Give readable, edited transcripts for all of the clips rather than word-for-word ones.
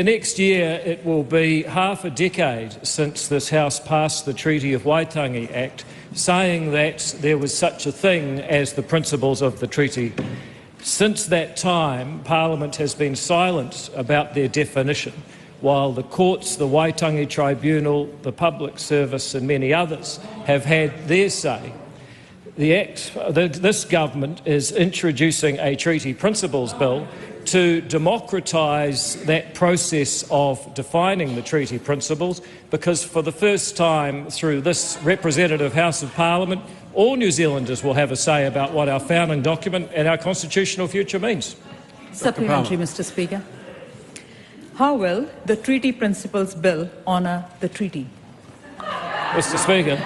Next year it will be half a decade since this House passed the Treaty of Waitangi Act, saying that there was such a thing as the principles of the treaty. Since that time, Parliament has been silent about their definition, while the courts, the Waitangi Tribunal, the Public Service and many others have had their say. This government is introducing a treaty principles bill to democratise that process of defining the treaty principles, because for the first time through this representative House of Parliament, all New Zealanders will have a say about what our founding document and our constitutional future means. Supplementary, Mr. Speaker. How will the treaty principles bill honour the treaty? Mr. Speaker,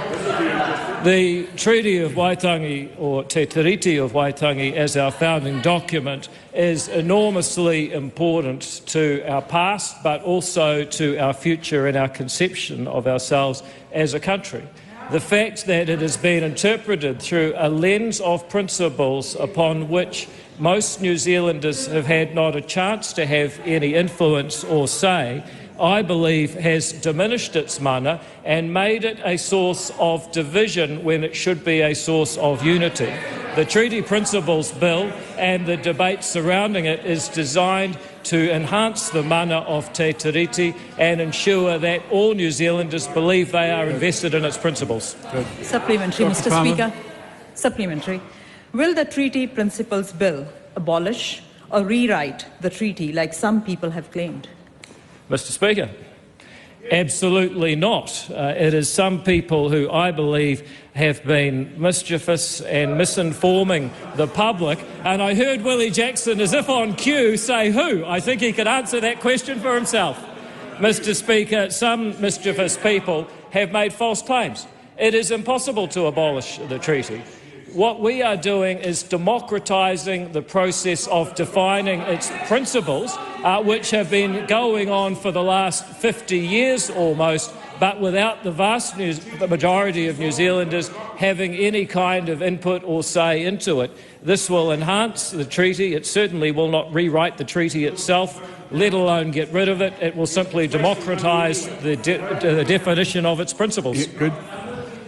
the Treaty of Waitangi, or Te Tiriti of Waitangi, as our founding document, is enormously important to our past, but also to our future and our conception of ourselves as a country. The fact that it has been interpreted through a lens of principles upon which most New Zealanders have had not a chance to have any influence or say, I believe has diminished its mana and made it a source of division when it should be a source of unity. The Treaty Principles Bill and the debate surrounding it is designed to enhance the mana of Te Tiriti and ensure that all New Zealanders believe they are invested in its principles. Good. Supplementary, Mr. Speaker. Supplementary. Will the Treaty Principles Bill abolish or rewrite the treaty like some people have claimed? Mr. Speaker, absolutely not. It is some people who I believe have been mischievous and misinforming the public. And I heard Willie Jackson, as if on cue, say who. I think he could answer that question for himself. Mr. Speaker, some mischievous people have made false claims. It is impossible to abolish the treaty. What we are doing is democratising the process of defining its principles, which have been going on for the last 50 years almost, but without the majority of New Zealanders having any kind of input or say into it. This will enhance the treaty. It certainly will not rewrite the treaty itself, let alone get rid of it. It will simply democratise the definition of its principles. Yeah, good.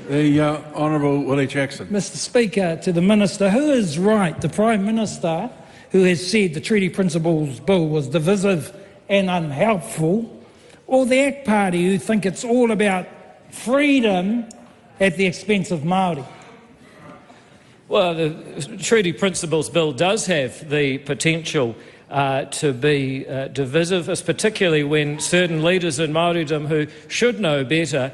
The Honourable Willie Jackson. Mr. Speaker, to the Minister, who is right, the Prime Minister who has said the Treaty Principles Bill was divisive and unhelpful, or the ACT Party who think it's all about freedom at the expense of Māori? Well, the Treaty Principles Bill does have the potential to be divisive, particularly when certain leaders in Māoridom who should know better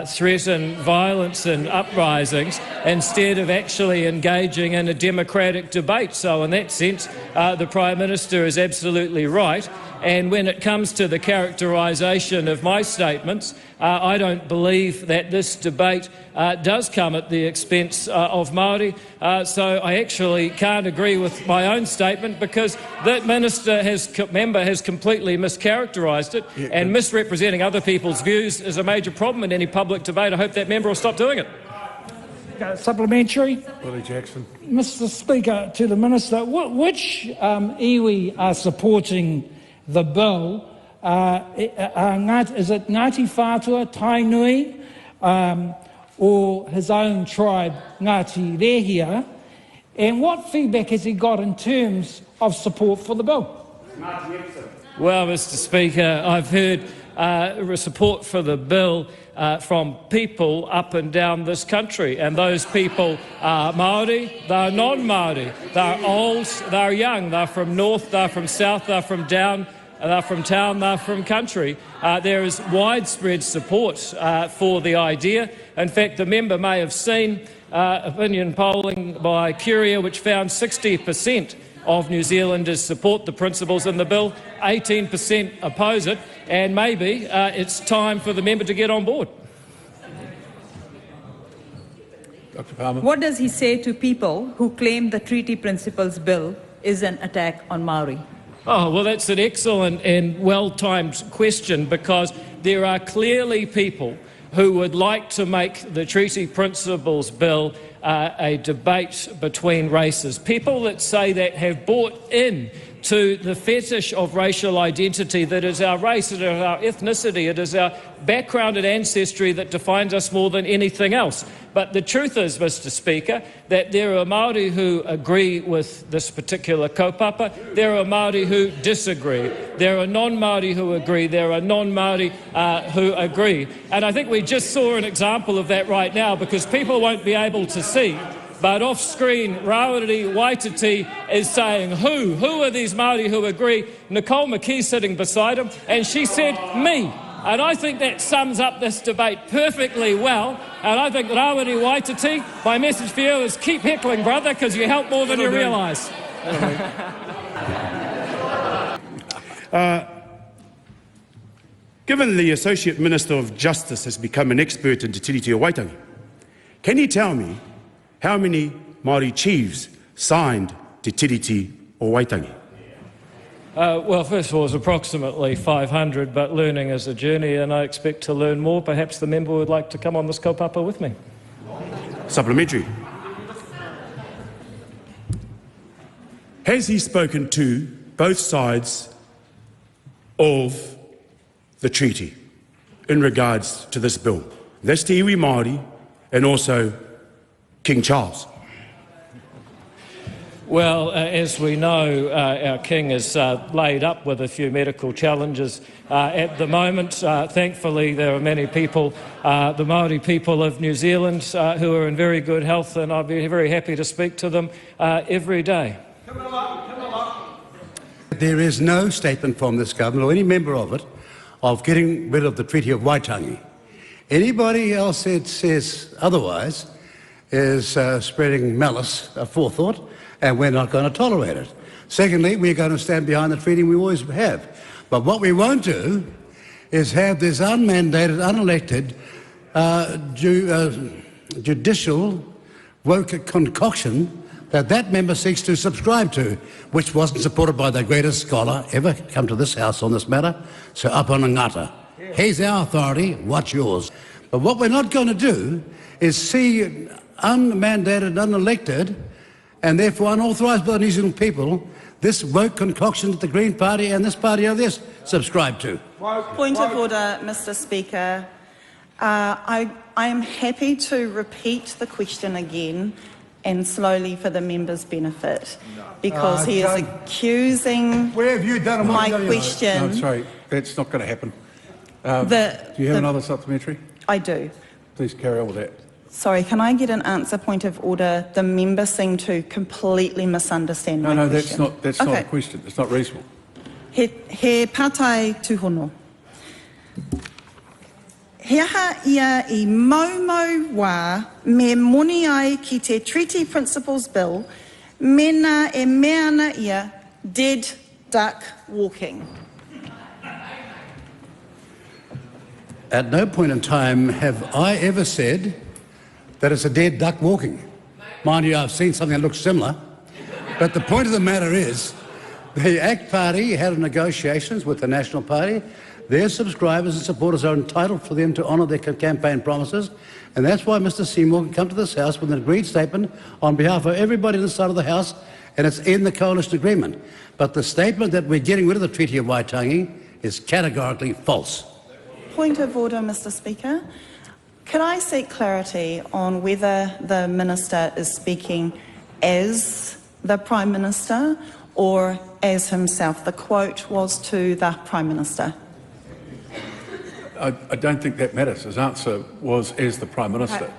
threaten violence and uprisings instead of actually engaging in a democratic debate. So in that sense, the Prime Minister is absolutely right. And when it comes to the characterisation of my statements, I don't believe that this debate does come at the expense of Māori. So I actually can't agree with my own statement, because that member has completely mischaracterised it, and misrepresenting other people's views is a major problem in any public debate. I hope that member will stop doing it. Supplementary. Willie Jackson. Mr. Speaker, to the Minister, which iwi are supporting the bill? Is it Ngāti Whātua, Tainui, or his own tribe, Ngāti Rehia? And what feedback has he got in terms of support for the bill? Well, Mr. Speaker, I've heard support for the bill from people up and down this country, and those people are Māori, they're non-Māori, they're old, they're young, they're from north, they're from south, they're from down, they're from town, they're from country. There is widespread support for the idea. In fact, the member may have seen opinion polling by Curia, which found 60% of New Zealanders support the principles in the bill, 18% oppose it, and maybe it's time for the member to get on board. Dr. Palmer. What does he say to people who claim the Treaty Principles Bill is an attack on Māori? Oh, well, that's an excellent and well-timed question, because there are clearly people who would like to make the Treaty Principles Bill a debate between races. People that say that have bought in to the fetish of racial identity that is our race, it is our ethnicity, it is our background and ancestry that defines us more than anything else. But the truth is, Mr. Speaker, that there are Māori who agree with this particular kaupapa, there are Māori who disagree, there are non-Māori who agree, there are non-Māori who agree. And I think we just saw an example of that right now, because people won't be able to see. But off-screen, Rawiri Waititi is saying, who are these Māori who agree? Nicole McKee sitting beside him, and she said, me. And I think that sums up this debate perfectly well. And I think, Rawiri Waititi, my message for you is keep heckling, brother, because you help more than you realise. Given the Associate Minister of Justice has become an expert in Te Tiriti o Waitangi, can you tell me how many Māori chiefs signed Te Tiriti o Waitangi? Well, first of all, it's approximately 500, but learning is a journey, and I expect to learn more. Perhaps the member would like to come on this kaupapa with me. Supplementary. Has he spoken to both sides of the treaty in regards to this bill? That's te iwi Māori and also King Charles. Well, as we know, our King is laid up with a few medical challenges at the moment. Thankfully, there are many people, the Māori people of New Zealand, who are in very good health, and I'd be very happy to speak to them every day. There is no statement from this government or any member of it of getting rid of the Treaty of Waitangi. Anybody else that says otherwise is spreading malice aforethought, and we're not going to tolerate it. Secondly, we're going to stand behind the treaty we always have. But what we won't do is have this unmandated, unelected, judicial woke concoction that member seeks to subscribe to, which wasn't supported by the greatest scholar ever come to this House on this matter, Sir Apana Ngata. He's our authority, what's yours? But what we're not going to do is see unmandated, unelected, and therefore unauthorised by the New Zealand people, this woke concoction that the Green Party and this party over there subscribe to. Point of order, Mr. Speaker. I am happy to repeat the question again and slowly for the member's benefit, because he is accusing Where have you done my question. No, sorry, that's not going to happen. Do you have another supplementary? I do. Please carry on with that. Sorry, can I get an answer, point of order? The member seemed to completely misunderstand my question. No, that's not a question. It's not reasonable. He pātai tūhono. He aha ia I maumau wā me moni ai ki te Treaty Principles Bill, mena e meana ia dead duck walking. At no point in time have I ever said that it's a dead duck walking. Mind you, I've seen something that looks similar. But the point of the matter is, the ACT Party had negotiations with the National Party. Their subscribers and supporters are entitled for them to honour their campaign promises, and that's why Mr Seymour can come to this House with an agreed statement on behalf of everybody on this side of the House, and it's in the coalition agreement. But the statement that we're getting rid of the Treaty of Waitangi is categorically false. Point of order, Mr. Speaker. Could I seek clarity on whether the Minister is speaking as the Prime Minister or as himself? The quote was to the Prime Minister. I don't think that matters. His answer was as the Prime Minister.